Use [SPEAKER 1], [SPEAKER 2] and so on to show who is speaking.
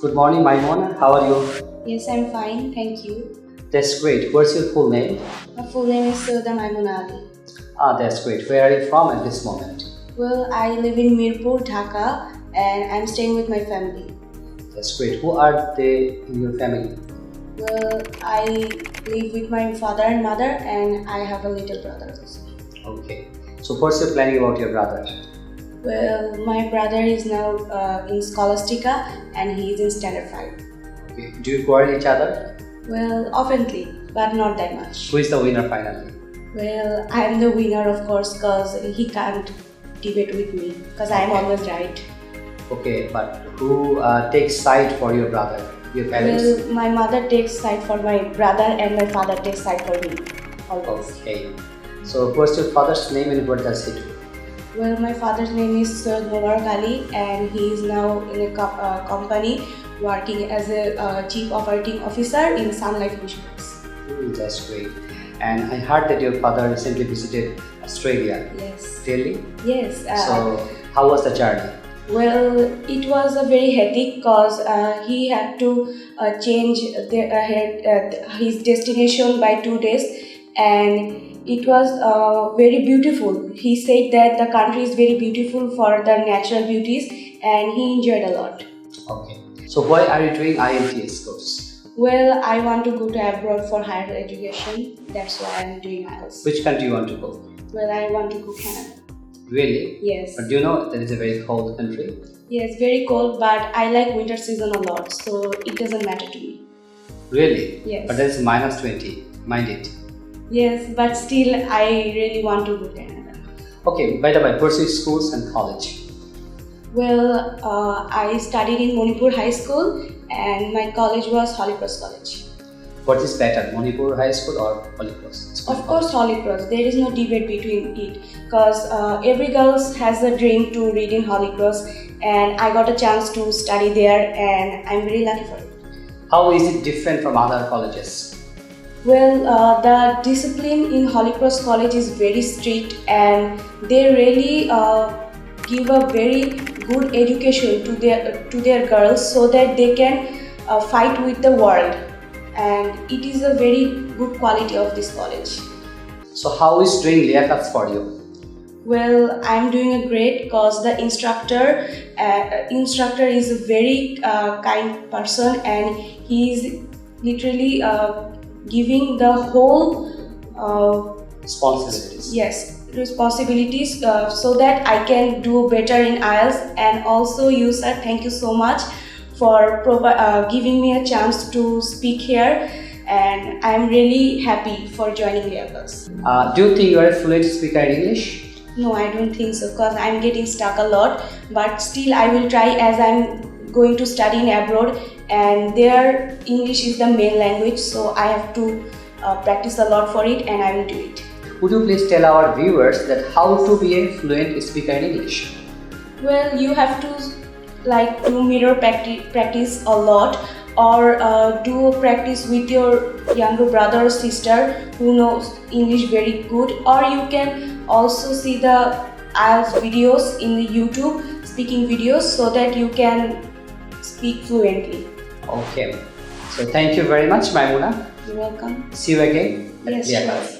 [SPEAKER 1] Good morning, Maimona. How are you?
[SPEAKER 2] Yes, I'm fine, thank you.
[SPEAKER 1] That's great. What's your full name?
[SPEAKER 2] My full name is Sauda Ali.
[SPEAKER 1] That's great. Where are you from at this moment?
[SPEAKER 2] Well, I live in Mirpur, Dhaka, and I'm staying with my family.
[SPEAKER 1] That's great. Who are they in your family?
[SPEAKER 2] Well, I live with my father and mother, and I have a little brother also.
[SPEAKER 1] Okay. So what's your planning about your brother?
[SPEAKER 2] Well, my brother is now in Scholastica, and he is in Standard 5.
[SPEAKER 1] Okay. Do you quarrel each other?
[SPEAKER 2] Well, oftenly, but not that much.
[SPEAKER 1] Who is the winner finally?
[SPEAKER 2] Well, I'm the winner, of course, because he can't debate with me, because I'm always right.
[SPEAKER 1] Okay, but who takes side for your brother? Your parents?
[SPEAKER 2] Well, my mother takes side for my brother and my father takes side for me. Always.
[SPEAKER 1] Okay. So what's your father's name and what does he do?
[SPEAKER 2] Well, my father's name is Ali, and he is now in a company working as a chief operating officer in Sun Life Insurance.
[SPEAKER 1] That's great. And I heard that your father recently visited Australia.
[SPEAKER 2] Yes.
[SPEAKER 1] Really?
[SPEAKER 2] Yes.
[SPEAKER 1] So how was the journey?
[SPEAKER 2] Well, it was a very hectic because he had to change his destination by 2 days, and it was very beautiful. He said that the country is very beautiful for the natural beauties, and he enjoyed a lot.
[SPEAKER 1] Okay. So why are you doing IELTS course?
[SPEAKER 2] Well, I want to go to abroad for higher education. That's why I'm doing IELTS.
[SPEAKER 1] Which country you want to go?
[SPEAKER 2] Well, I want to go Canada.
[SPEAKER 1] Really?
[SPEAKER 2] Yes.
[SPEAKER 1] But do you know that it's a very cold country?
[SPEAKER 2] Yes, very cold, but I like winter season a lot, so it doesn't matter to me.
[SPEAKER 1] Really?
[SPEAKER 2] Yes.
[SPEAKER 1] But that's minus 20. Mind it.
[SPEAKER 2] Yes, but still, I really want to go to Canada.
[SPEAKER 1] Okay, by the way, pursue schools and college.
[SPEAKER 2] Well, I studied in Manipur High School, and my college was Holy Cross College.
[SPEAKER 1] What is better, Manipur High School or Holy Cross?
[SPEAKER 2] Of course, Holy Cross. There is no debate between it, because every girl has a dream to read in Holy Cross, and I got a chance to study there, and I'm very lucky for it.
[SPEAKER 1] How is it different from other colleges?
[SPEAKER 2] Well, the discipline in Holy Cross College is very strict, and they really give a very good education to their girls so that they can fight with the world. And it is a very good quality of this college.
[SPEAKER 1] So how is doing Liakats for you?
[SPEAKER 2] Well, I'm doing a great because the instructor is a very kind person, and he is literally giving the whole
[SPEAKER 1] Responsibilities.
[SPEAKER 2] Yes, responsibilities so that I can do better in IELTS. And also you, sir, thank you so much for giving me a chance to speak here, and I'm really happy for joining Liakats.
[SPEAKER 1] Do you think you are a fluent speaker in English?
[SPEAKER 2] No, I don't think so, because I'm getting stuck a lot, but still I will try, as I'm going to study in abroad and their English is the main language, so I have to practice a lot for it, and I will do it.
[SPEAKER 1] Would you please tell our viewers that how to be a fluent speaker in English?
[SPEAKER 2] Well, you have to do mirror practice a lot, or do practice with your younger brother or sister who knows English very good, or you can also see the IELTS videos in the YouTube, speaking videos, so that you can speak fluently.
[SPEAKER 1] Okay. So thank you very much, Maimuna.
[SPEAKER 2] You're welcome.
[SPEAKER 1] See you again.
[SPEAKER 2] Yes, sure.